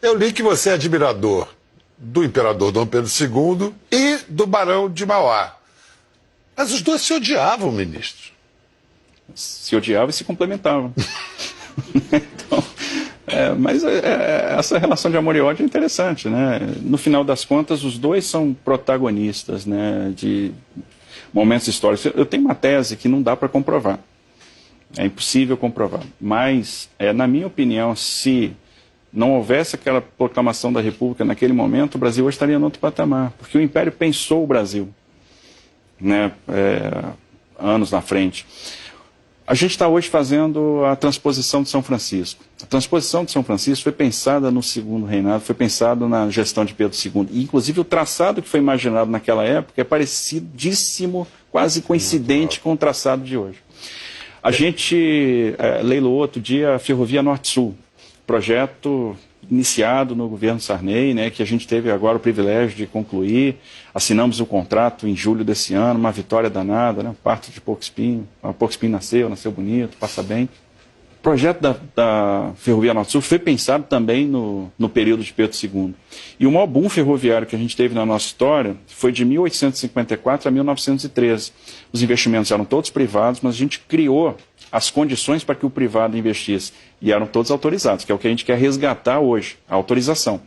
Eu li que você é admirador do imperador Dom Pedro II e do Barão de Mauá. Mas os dois se odiavam, ministro. Se odiavam e se complementavam. Então, mas essa relação de amor e ódio é interessante, né? No final das contas, os dois são protagonistas, né, de momentos históricos. Eu tenho uma tese que não dá para comprovar. É impossível comprovar. Mas, na minha opinião, se não houvesse aquela proclamação da República naquele momento, o Brasil hoje estaria em outro patamar. Porque o Império pensou o Brasil, né, anos na frente. A gente está hoje fazendo a transposição de São Francisco. A transposição de São Francisco foi pensada no segundo reinado, foi pensada na gestão de Pedro II. E, inclusive, o traçado que foi imaginado naquela época é parecidíssimo, quase coincidente com o traçado de hoje. A gente leiloou outro dia a Ferrovia Norte-Sul, projeto iniciado no governo Sarney, né, que a gente teve agora o privilégio de concluir. Assinamos o contrato em julho desse ano, uma vitória danada, né, parto de Porco Espinho. A Porco Espinho nasceu bonito, passa bem. O projeto da Ferrovia Norte-Sul foi pensado também no período de Pedro II. E o maior boom ferroviário que a gente teve na nossa história foi de 1854 a 1913. Os investimentos eram todos privados, mas a gente criou as condições para que o privado investisse. E eram todos autorizados, que é o que a gente quer resgatar hoje, a autorização.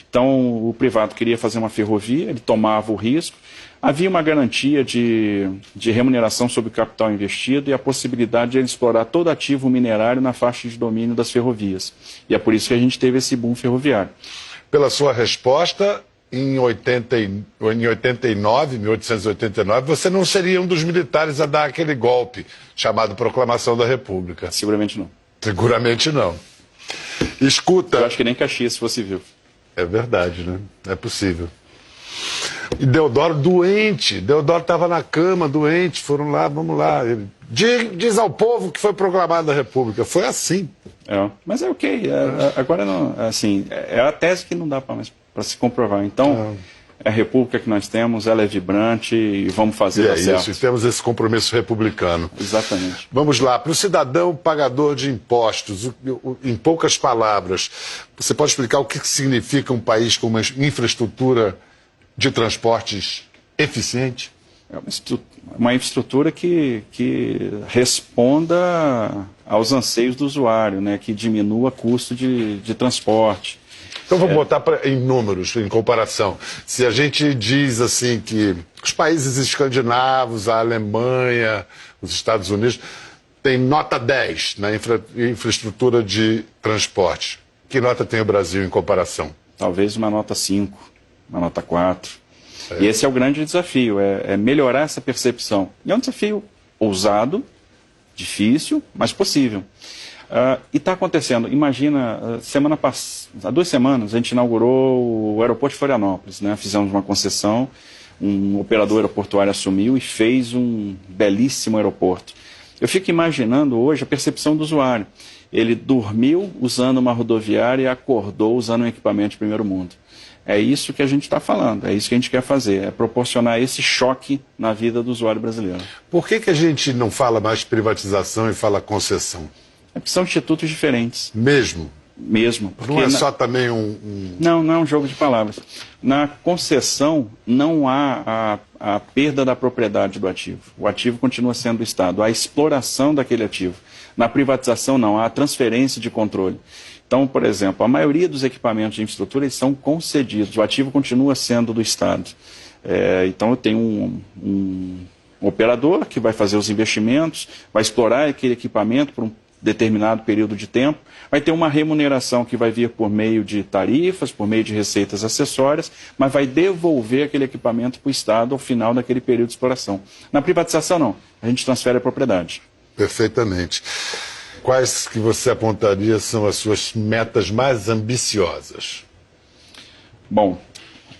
Então, o privado queria fazer uma ferrovia, ele tomava o risco, havia uma garantia de remuneração sobre o capital investido e a possibilidade de ele explorar todo ativo minerário na faixa de domínio das ferrovias. E é por isso que a gente teve esse boom ferroviário. Pela sua resposta, em 1889, você não seria um dos militares a dar aquele golpe chamado Proclamação da República. Seguramente não. Seguramente não. Escuta... Eu acho que nem Caxias fosse vivo. É verdade, né? É possível. E Deodoro doente. Deodoro estava na cama, doente. Foram lá, vamos lá. Ele diz ao povo que foi proclamada a República. Foi assim. Mas é ok. Agora, não, assim, é a tese que não dá para se comprovar. Então, é a República que nós temos, ela é vibrante e vamos fazer dar certo. Isso, e temos esse compromisso republicano. Exatamente. Vamos lá, para o cidadão pagador de impostos, em poucas palavras, você pode explicar o que significa um país com uma infraestrutura de transportes eficiente? É uma infraestrutura que responda aos anseios do usuário, né, que diminua o custo de transporte. Então vamos botar em números, em comparação. Se a gente diz assim que os países escandinavos, a Alemanha, os Estados Unidos, têm nota 10 na infraestrutura de transporte. Que nota tem o Brasil em comparação? Talvez uma nota 5, uma nota 4. E esse é o grande desafio, é melhorar essa percepção. E é um desafio ousado, difícil, mas possível. E está acontecendo, imagina, há 2 semanas a gente inaugurou o aeroporto de Florianópolis, né? Fizemos uma concessão, um operador aeroportuário assumiu e fez um belíssimo aeroporto. Eu fico imaginando hoje a percepção do usuário. Ele dormiu usando uma rodoviária e acordou usando um equipamento de primeiro mundo. É isso que a gente está falando, é isso que a gente quer fazer, é proporcionar esse choque na vida do usuário brasileiro. Por que a gente não fala mais privatização e fala concessão? Porque são institutos diferentes. Mesmo? Mesmo. Não é só também Não é um jogo de palavras. Na concessão não há a perda da propriedade do ativo. O ativo continua sendo do Estado, há a exploração daquele ativo. Na privatização não, há a transferência de controle. Então, por exemplo, a maioria dos equipamentos de infraestrutura eles são concedidos, o ativo continua sendo do Estado. Então eu tenho um operador que vai fazer os investimentos, vai explorar aquele equipamento por um determinado período de tempo, vai ter uma remuneração que vai vir por meio de tarifas, por meio de receitas acessórias, mas vai devolver aquele equipamento para o Estado ao final daquele período de exploração. Na privatização não, a gente transfere a propriedade. Perfeitamente. Quais que você apontaria são as suas metas mais ambiciosas? Bom,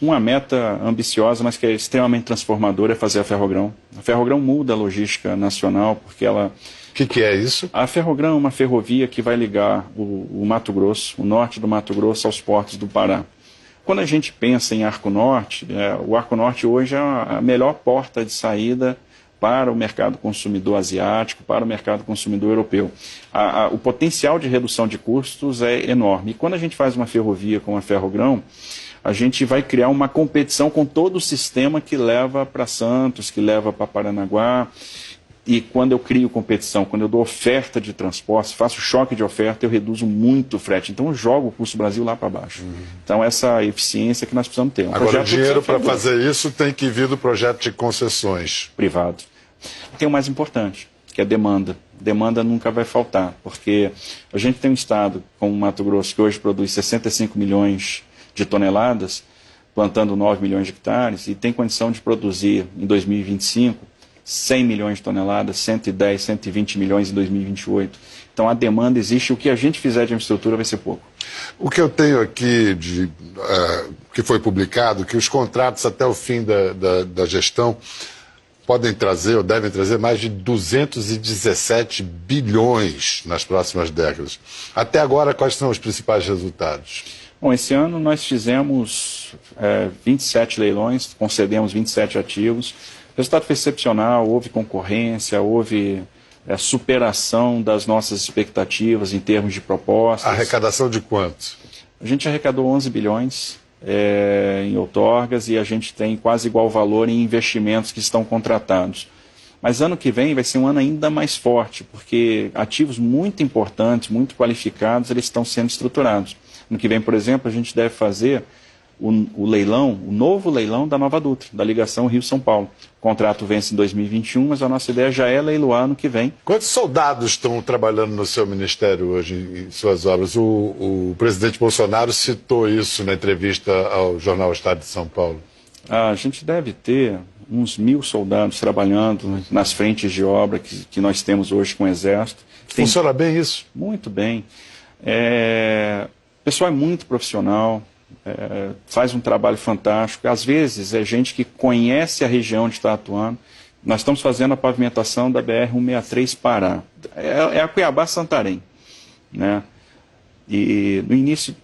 uma meta ambiciosa, mas que é extremamente transformadora, é fazer a Ferrogrão. A Ferrogrão muda a logística nacional, porque ela... O que é isso? A Ferrogrão é uma ferrovia que vai ligar o Mato Grosso, o norte do Mato Grosso, aos portos do Pará. Quando a gente pensa em Arco Norte, o Arco Norte hoje é a melhor porta de saída para o mercado consumidor asiático, para o mercado consumidor europeu. O potencial de redução de custos é enorme. E quando a gente faz uma ferrovia com a Ferrogrão, a gente vai criar uma competição com todo o sistema que leva para Santos, que leva para Paranaguá. E quando eu crio competição, quando eu dou oferta de transporte, faço choque de oferta, eu reduzo muito o frete. Então eu jogo o custo Brasil lá para baixo. Então essa eficiência que nós precisamos ter. Agora o dinheiro para fazer isso tem que vir do projeto de concessões. Privado. Tem o mais importante, que é a demanda. Demanda nunca vai faltar, porque a gente tem um estado como o Mato Grosso que hoje produz 65 milhões de toneladas, plantando 9 milhões de hectares, e tem condição de produzir em 2025 100 milhões de toneladas, 110, 120 milhões em 2028. Então a demanda existe, o que a gente fizer de infraestrutura vai ser pouco. O que eu tenho aqui, que foi publicado, que os contratos até o fim da gestão podem trazer, ou devem trazer, mais de 217 bilhões nas próximas décadas. Até agora, quais são os principais resultados? Bom, esse ano nós fizemos 27 leilões, concedemos 27 ativos. O resultado foi excepcional, houve concorrência, houve superação das nossas expectativas em termos de propostas. Arrecadação de quanto? A gente arrecadou 11 bilhões em outorgas e a gente tem quase igual valor em investimentos que estão contratados. Mas ano que vem vai ser um ano ainda mais forte, porque ativos muito importantes, muito qualificados, eles estão sendo estruturados. Ano que vem, por exemplo, a gente deve fazer o leilão, o novo leilão da Nova Dutra, da ligação Rio-São Paulo. O contrato vence em 2021, mas a nossa ideia já é leiloar ano que vem. Quantos soldados estão trabalhando no seu ministério hoje em suas obras? O presidente Bolsonaro citou isso na entrevista ao jornal Estado de São Paulo. A gente deve ter uns 1.000 soldados trabalhando nas frentes de obra que nós temos hoje com o Exército. Funciona bem isso? Muito bem. O pessoal é muito profissional. Faz um trabalho fantástico. Às vezes é gente que conhece a região onde está atuando. Nós estamos fazendo a pavimentação da BR-163 Pará. É a Cuiabá-Santarém, né? E no início,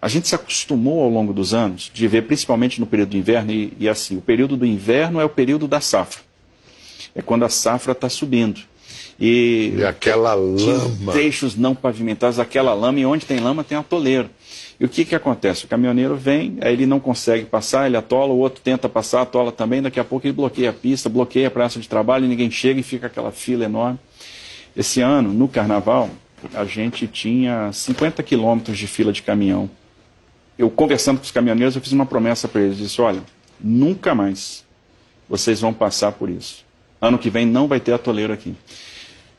a gente se acostumou ao longo dos anos de ver, principalmente no período do inverno, e assim, o período do inverno é o período da safra. É quando a safra está subindo. E aquela lama. Trechos não pavimentados, aquela lama, e onde tem lama tem atoleiro. E o que acontece? O caminhoneiro vem, aí ele não consegue passar, ele atola, o outro tenta passar, atola também, daqui a pouco ele bloqueia a pista, bloqueia a praça de trabalho, e ninguém chega e fica aquela fila enorme. Esse ano, no Carnaval, a gente tinha 50 quilômetros de fila de caminhão. Eu, conversando com os caminhoneiros, eu fiz uma promessa para eles, disse, olha, nunca mais vocês vão passar por isso. Ano que vem não vai ter atoleiro aqui.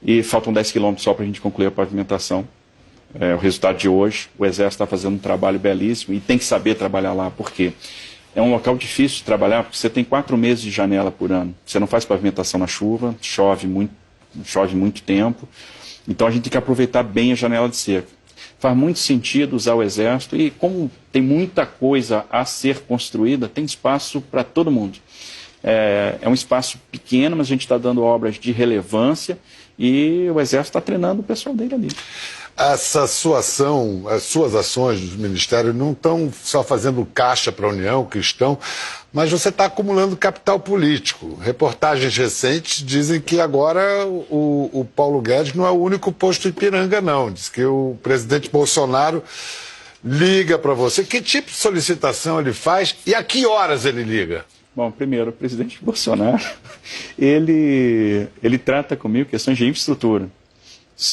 E faltam 10 quilômetros só para a gente concluir a pavimentação. O resultado de hoje, o Exército está fazendo um trabalho belíssimo e tem que saber trabalhar lá, porque é um local difícil de trabalhar, porque você tem 4 meses de janela por ano. Você não faz pavimentação na chuva, chove muito tempo, então a gente tem que aproveitar bem a janela de seca. Faz muito sentido usar o Exército e como tem muita coisa a ser construída, tem espaço para todo mundo. É um espaço pequeno, mas a gente está dando obras de relevância e o Exército está treinando o pessoal dele ali. Essa sua ação, as suas ações do Ministério não estão só fazendo caixa para a União, que estão, mas você está acumulando capital político. Reportagens recentes dizem que agora o Paulo Guedes não é o único posto Ipiranga, não. Diz que o presidente Bolsonaro liga para você. Que tipo de solicitação ele faz e a que horas ele liga? Bom, primeiro, o presidente Bolsonaro, ele trata comigo questões de infraestrutura.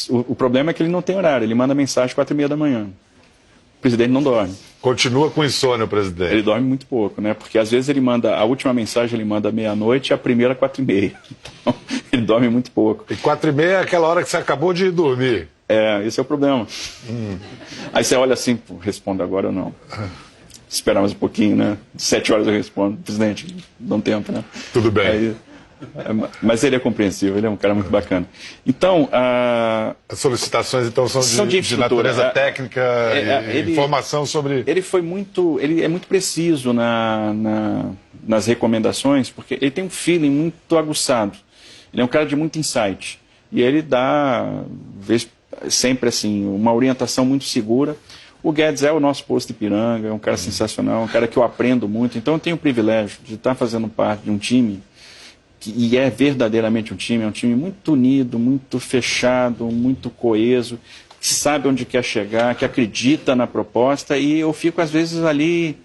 O problema é que ele não tem horário, ele manda mensagem às 4h30 da manhã. O presidente não dorme. Continua com insônia o presidente. Ele dorme muito pouco, né? Porque às vezes ele manda, a última mensagem ele manda meia-noite e a primeira 4h30. Então, ele dorme muito pouco. E 4h30 é aquela hora que você acabou de dormir. Esse é o problema. Aí você olha assim, responde agora ou não. Esperar mais um pouquinho, né? 7 horas eu respondo. Presidente, dá um tempo, né? Tudo bem. Aí, mas ele é compreensível, ele é um cara muito bacana. Então, as solicitações então são de natureza técnica, informação sobre... Ele é muito preciso nas recomendações, porque ele tem um feeling muito aguçado. Ele é um cara de muito insight. E ele dá sempre assim, uma orientação muito segura. O Guedes é o nosso posto Ipiranga, é um cara sensacional, um cara que eu aprendo muito. Então eu tenho o privilégio de estar fazendo parte de um time e é verdadeiramente um time, é um time muito unido, muito fechado, muito coeso, que sabe onde quer chegar, que acredita na proposta, e eu fico às vezes ali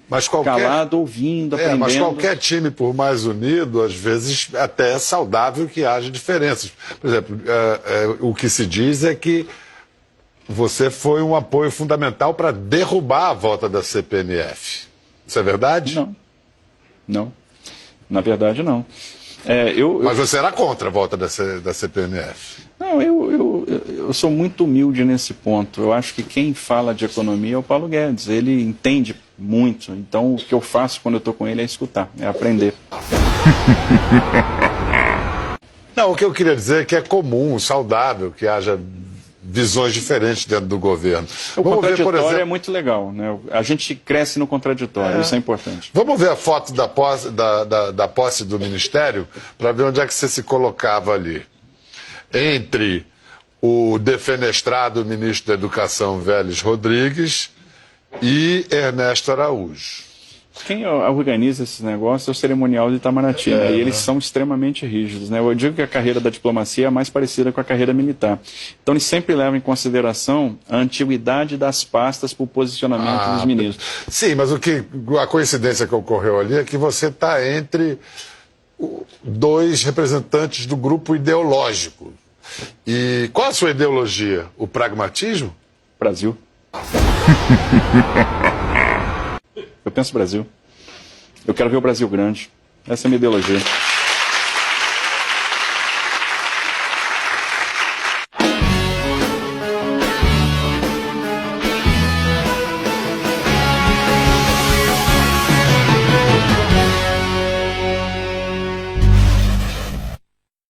calado, ouvindo, aprendendo. Mas qualquer time, por mais unido, às vezes até é saudável que haja diferenças. Por exemplo, o que se diz é que você foi um apoio fundamental para derrubar a volta da CPMF. Isso é verdade? Não. Na verdade, não. Mas você era contra a volta da CPMF? Não, eu sou muito humilde nesse ponto. Eu acho que quem fala de economia é o Paulo Guedes. Ele entende muito. Então, o que eu faço quando eu estou com ele é escutar, é aprender. Não, o que eu queria dizer é que é comum, saudável, que haja visões diferentes dentro do governo. O contraditório é muito legal, né? A gente cresce no contraditório, isso é importante. Vamos ver a foto da posse do Ministério para ver onde é que você se colocava ali. Entre o defenestrado ministro da Educação, Vélez Rodrigues, e Ernesto Araújo. Quem organiza esses negócios é o cerimonial de Itamaraty, né? E eles são extremamente rígidos, né? Eu digo que a carreira da diplomacia é mais parecida com a carreira militar. Então eles sempre levam em consideração a antiguidade das pastas para o posicionamento dos ministros. Sim, mas a coincidência que ocorreu ali é que você está entre dois representantes do grupo ideológico. E qual a sua ideologia? O pragmatismo? Brasil. Eu penso Brasil. Eu quero ver o Brasil grande. Essa é a minha ideologia.